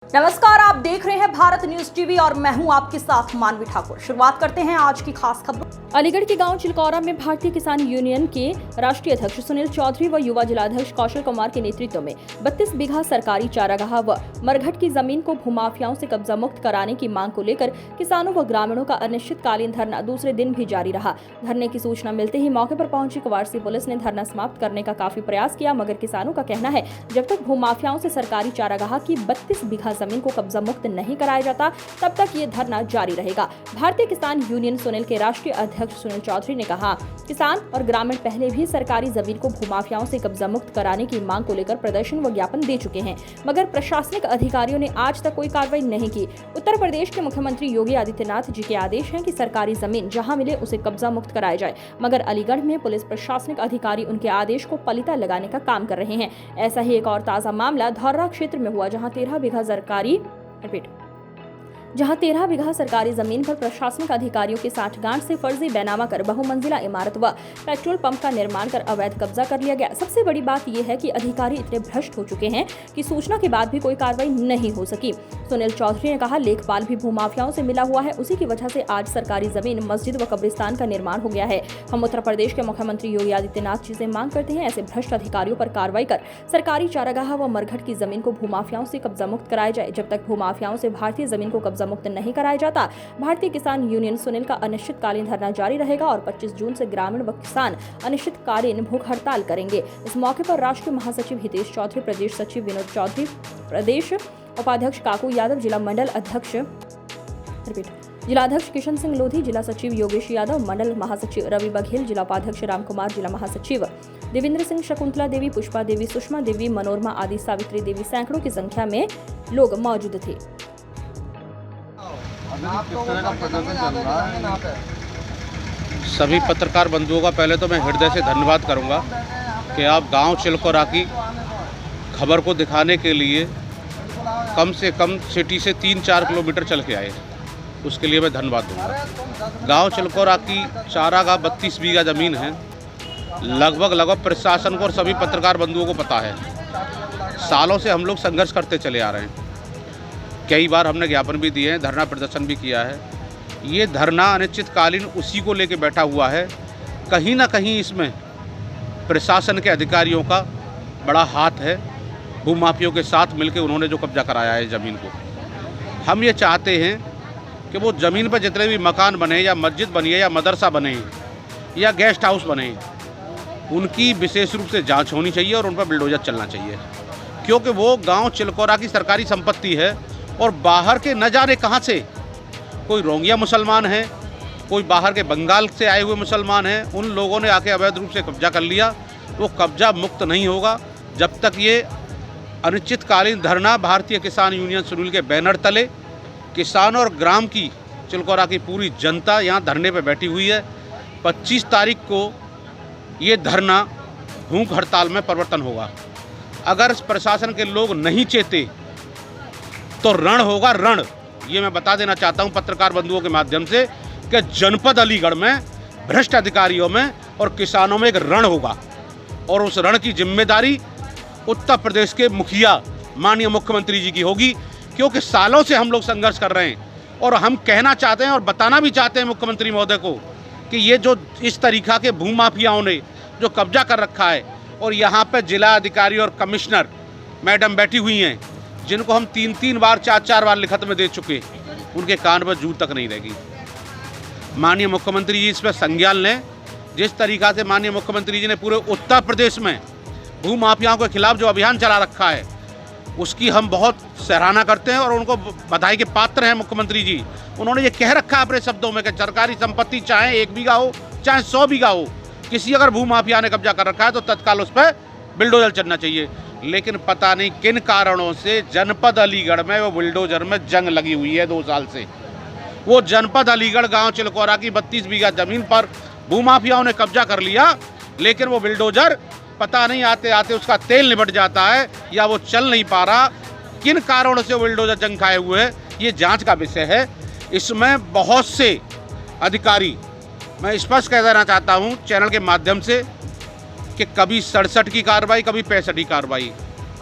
नमस्कार, आप देख रहे हैं भारत न्यूज टीवी और मैं हूं आपके साथ मानवी ठाकुर। शुरुआत करते हैं आज की खास खबरों। अलीगढ़ के गांव चिलकौरा में भारतीय किसान यूनियन के राष्ट्रीय अध्यक्ष सुनील चौधरी व युवा जिलाध्यक्ष कौशल कुमार के नेतृत्व में 32 बीघा सरकारी चारागाह व मरघट की जमीन को भूमाफियाओं से कब्जा मुक्त कराने की मांग को लेकर किसानों व ग्रामीणों का अनिश्चितकालीन धरना दूसरे दिन भी जारी रहा। धरने की सूचना मिलते ही मौके पर पहुंची कवारसी पुलिस ने धरना समाप्त करने का काफी प्रयास किया, मगर किसानों का कहना है जब तक भूमाफियाओं से सरकारी चारागाह की 32 बीघा जमीन को कब्जा मुक्त नहीं कराया जाता तब तक ये धरना जारी रहेगा। भारतीय किसान यूनियन सुनील के राष्ट्रीय अध्यक्ष सुनील चौधरी ने कहा, किसान और ग्रामीण पहले भी सरकारी जमीन को भूमाफियाओं से कब्जा मुक्त कराने की मांग को लेकर प्रदर्शन व ज्ञापन दे चुके हैं, मगर प्रशासनिक अधिकारियों ने आज तक कोई कार्रवाई नहीं की। उत्तर प्रदेश के मुख्यमंत्री योगी आदित्यनाथ जी के आदेश हैं कि सरकारी जमीन जहां मिले उसे कब्जा मुक्त कराया जाए, मगर अलीगढ़ में पुलिस प्रशासनिक अधिकारी उनके आदेश को पलीता लगाने का काम कर रहे हैं। ऐसा ही एक और ताजा मामला धौर्रा क्षेत्र में हुआ, जहां 13 बीघा सरकारी जमीन पर प्रशासनिक अधिकारियों के साठगांठ से फर्जी बैनामा कर बहुमंजिला इमारत व पेट्रोल पंप का निर्माण कर अवैध कब्जा कर लिया गया। सबसे बड़ी बात यह है कि अधिकारी इतने भ्रष्ट हो चुके हैं कि सूचना के बाद भी कोई कार्रवाई नहीं हो सकी। सुनील चौधरी ने कहा, लेखपाल भी भूमाफियाओं से मिला हुआ है, उसी की वजह से आज सरकारी जमीन, मस्जिद व कब्रिस्तान का निर्माण हो गया है। हम उत्तर प्रदेश के मुख्यमंत्री योगी आदित्यनाथ जी से मांग करते हैं, ऐसे भ्रष्ट अधिकारियों पर कार्रवाई कर सरकारी चारागाह व मरघट की जमीन को भूमाफियाओं से कब्जा मुक्त कराया जाए। जब तक भूमाफियाओं से भारतीय जमीन को कब्जा मुक्त नहीं कराया जाता, भारतीय किसान यूनियन सुनील का अनिश्चितकालीन धरना जारी रहेगा और 25 जून से ग्रामीण व किसान अनिश्चितकालीन भूख हड़ताल करेंगे। इस मौके पर राष्ट्रीय महासचिव हितेश चौधरी, प्रदेश सचिव विनोद चौधरी, प्रदेश उपाध्यक्ष काकू यादव, जिलाध्यक्ष किशन सिंह लोधी, जिला सचिव योगेश यादव, मंडल महासचिव रवि बघेल, जिला उपाध्यक्ष राम कुमार, जिला महासचिव देवेंद्र सिंह, शकुंतला देवी, पुष्पा देवी, सुषमा देवी, मनोरमा आदि सावित्री देवी सैकड़ों की संख्या में लोग मौजूद थे। सभी पत्रकार बंधुओं का पहले तो मैं हृदय से धन्यवाद करूंगा कि आप गांव चिलकौरा की खबर को दिखाने के लिए कम से कम सिटी से 3-4 किलोमीटर चल के आए, उसके लिए मैं धन्यवाद दूंगा। गांव चिलकौरा की चारागाह 32 बीघा ज़मीन है। लगभग प्रशासन को और सभी पत्रकार बंधुओं को पता है। सालों से हम लोग संघर्ष करते चले आ रहे हैं। कई बार हमने ज्ञापन भी दिए हैं, धरना प्रदर्शन भी किया है। ये धरना अनिश्चितकालीन उसी को लेकर बैठा हुआ है। कहीं ना कहीं इसमें प्रशासन के अधिकारियों का बड़ा हाथ है। भूमाफियों के साथ मिलकर उन्होंने जो कब्जा कराया है ज़मीन को, हम ये चाहते हैं कि वो ज़मीन पर जितने भी मकान बने, या मस्जिद बनी है, या मदरसा बने, या गेस्ट हाउस बने, उनकी विशेष रूप से जांच होनी चाहिए और उन पर बुलडोजर चलना चाहिए, क्योंकि वो गांव चिलकौरा की सरकारी संपत्ति है। और बाहर के न जाने कहाँ से कोई रोंगिया मुसलमान है, कोई बाहर के बंगाल से आए हुए मुसलमान हैं, उन लोगों ने आके अवैध रूप से कब्जा कर लिया। वो कब्जा मुक्त नहीं होगा जब तक ये अनिश्चितकालीन धरना भारतीय किसान यूनियन सुनील के बैनर तले किसान और ग्राम की चिलकौरा की पूरी जनता यहाँ धरने पर बैठी हुई है। 25 तारीख को ये धरना भूख हड़ताल में परिवर्तन होगा। अगर प्रशासन के लोग नहीं चेते तो रण होगा रण। ये मैं बता देना चाहता हूँ पत्रकार बंधुओं के माध्यम से कि जनपद अलीगढ़ में भ्रष्ट अधिकारियों में और किसानों में एक रण होगा, और उस रण की जिम्मेदारी उत्तर प्रदेश के मुखिया माननीय मुख्यमंत्री जी की होगी, क्योंकि सालों से हम लोग संघर्ष कर रहे हैं। और हम कहना चाहते हैं और बताना भी चाहते हैं मुख्यमंत्री महोदय को कि ये जो इस तरीक़ा के भूमाफियाओं ने जो कब्जा कर रखा है, और यहाँ पर जिला अधिकारी और कमिश्नर मैडम बैठी हुई हैं, जिनको हम 3-3 बार 4-4 बार लिखित में दे चुके, उनके कान पर जू तक नहीं रहेगी। माननीय मुख्यमंत्री जी इस पर संज्ञान लें। जिस तरीक़ा से माननीय मुख्यमंत्री जी ने पूरे उत्तर प्रदेश में भूमाफियाओं के खिलाफ जो अभियान चला रखा है, उसकी हम बहुत सराहना करते हैं और उनको बधाई के पात्र हैं मुख्यमंत्री जी। उन्होंने ये कह रखा है अपने शब्दों में कि सरकारी संपत्ति चाहे 1 बीघा हो चाहे 100 बीघा हो, किसी अगर भूमाफिया ने कब्जा कर रखा है तो तत्काल उस पर बुलडोजर चलना चाहिए। लेकिन पता नहीं किन कारणों से जनपद अलीगढ़ में वो बुलडोजर में जंग लगी हुई है 2 साल से। वो जनपद अलीगढ़ गांव चिलकौरा की 32 बीघा ज़मीन पर भूमाफियाओं ने कब्जा कर लिया, लेकिन वो बुलडोजर पता नहीं आते आते उसका तेल निबट जाता है या वो चल नहीं पा रहा। किन कारणों से वो बुलडोजर जंग खाए हुए है, ये जांच का विषय है। इसमें बहुत से अधिकारी, मैं स्पष्ट कह देना चाहता हूँ चैनल के माध्यम से, कि कभी 67 की कार्रवाई, कभी 65 की कार्रवाई।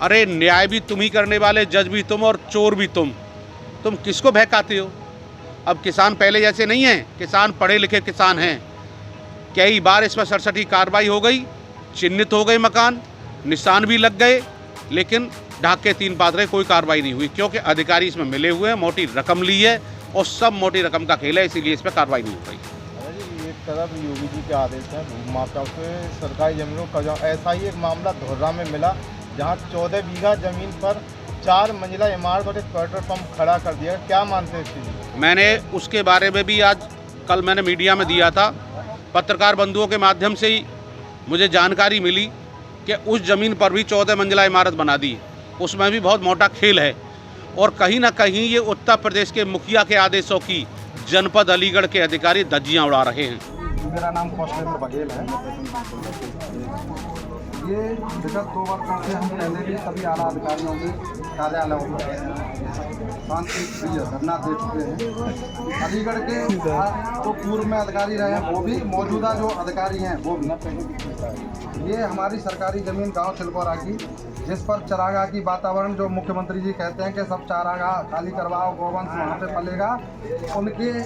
अरे न्याय भी तुम ही करने वाले, जज भी तुम और चोर भी तुम किसको बहकाते हो? अब किसान पहले जैसे नहीं हैं, किसान पढ़े लिखे किसान हैं। कई बार इस पर सड़सठी कार्रवाई हो गई, चिन्हित हो गए मकान, निशान भी लग गए, लेकिन ढाक के 3 पात रहे, कोई कार्रवाई नहीं हुई, क्योंकि अधिकारी इसमें मिले हुए हैं, मोटी रकम ली है और सब मोटी रकम का खेल है, इसीलिए इस पर कार्रवाई नहीं हो पाई। एक तरफ योगी जी के आदेश है भूमाफियाओं से सरकारी जमीनों का, ऐसा ही एक मामला धोर्रा में मिला जहां 14 बीघा जमीन पर 4 मंजिला इमारत और एक पेट्रोल पंप खड़ा कर दिया। क्या मानते हैं इसकी? मैंने उसके बारे में भी कल मैंने मीडिया में दिया था, पत्रकार बंधुओं के माध्यम से ही मुझे जानकारी मिली कि उस ज़मीन पर भी 14 मंजिला इमारत बना दी। उसमें भी बहुत मोटा खेल है और कहीं ना कहीं ये उत्तर प्रदेश के मुखिया के आदेशों की जनपद अलीगढ़ के अधिकारी धज्जियां उड़ा रहे हैं। मेरा नाम कौशलेंद्र बघेल है। ये विगत 2 वर्षों से हम पहले भी सभी आला अधिकारियों के कार्यालयों में शांति प्रिय धरना दे चुके हैं। अलीगढ़ के जो पूर्व में अधिकारी रहे हैं वो भी, मौजूदा जो अधिकारी हैं वो भी। ये हमारी सरकारी ज़मीन गांव चिलकोरा की, जिस पर चरागाह की वातावरण जो मुख्यमंत्री जी कहते हैं कि सब चरागाह खाली करवाओ, गोवंश वहाँ पे पलेगा, उनके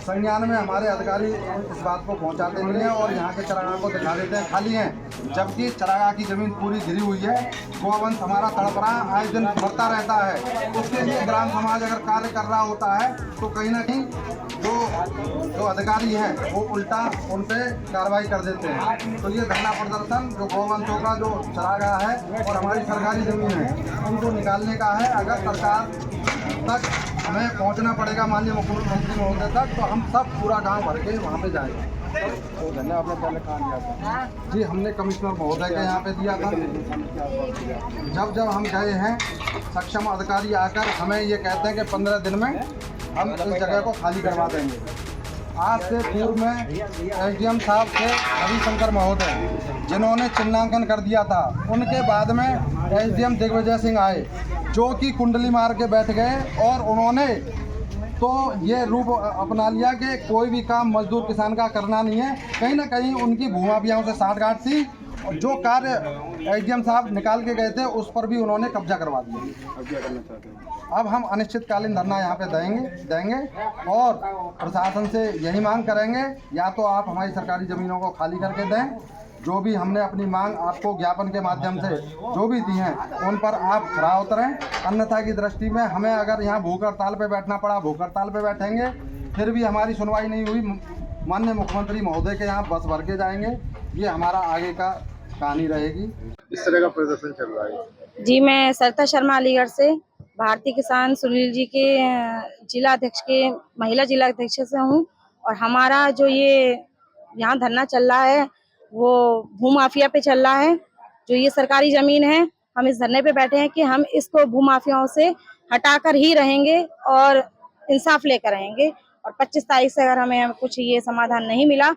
संज्ञान में हमारे अधिकारी इस बात को पहुँचाते नहीं हैं और यहाँ के चरागाह को दिखा देते हैं खाली हैं, जबकि चरागाह की ज़मीन पूरी घिरी हुई है। गोवंश हमारा तड़प रहा है, आए दिन मरता रहता है। उसके लिए ग्राम समाज अगर कार्य कर रहा होता है तो कहीं ना कहीं जो अधिकारी हैं वो उल्टा उन पर कार्रवाई कर देते हैं। तो ये धरना प्रदर्शन जो गोवंशों का जो चरागाह है और हमारी सरकारी ज़मीन है उनको निकालने का है। अगर सरकार तक हमें पहुंचना पड़ेगा माननीय मुख्यमंत्री महोदय तक, तो हम सब पूरा गांव भर के वहां पे जाएंगे। तो धन्यवाद। आपने पहले कहाँ दिया था? जी हमने कमिश्नर महोदय के यहाँ पे दिया था। जब हम गए हैं सक्षम अधिकारी आकर हमें ये कहते हैं कि 15 दिन में हम इस जगह को खाली करवा देंगे। आज से पूर्व में एसडीएम साहब थे रविशंकर महोदय, जिन्होंने चिन्हांकन कर दिया था। उनके बाद में एसडीएम दिग्विजय सिंह आए, जो कि कुंडली मार के बैठ गए और उन्होंने तो ये रूप अपना लिया कि कोई भी काम मजदूर किसान का करना नहीं है। कहीं ना कहीं उनकी भूमाफियाओं से साठगांठ थी और जो कार्य एसडीएम साहब निकाल के गए थे उस पर भी उन्होंने कब्जा करवा दिया। अब हम अनिश्चितकालीन धरना यहाँ पे देंगे और प्रशासन से यही मांग करेंगे, या तो आप हमारी सरकारी ज़मीनों को खाली करके दें, जो भी हमने अपनी मांग आपको ज्ञापन के माध्यम से जो भी दी हैं उन पर आप खरा उतरें। अन्यथा की दृष्टि में हमें अगर यहाँ भूख हड़ताल पे बैठना पड़ा, भूख हड़ताल पे बैठेंगे। फिर भी हमारी सुनवाई नहीं हुई, माननीय मुख्यमंत्री महोदय के यहाँ बस भर के जाएंगे। ये हमारा आगे का कहानी रहेगी। इस तरह का प्रदर्शन चल रहा है। जी मैं सरिता शर्मा अलीगढ़ से भारतीय किसान सुनील जी के जिला अध्यक्ष के महिला जिला अध्यक्ष से हूँ। और हमारा जो ये यहाँ धरना चल रहा है वो भूमाफिया पे चल रहा है। जो ये सरकारी जमीन है, हम इस धरने पे बैठे हैं कि हम इसको भूमाफियाओं से हटाकर ही रहेंगे और इंसाफ लेकर रहेंगे। और 25 तारीख से अगर हमें कुछ ये समाधान नहीं मिला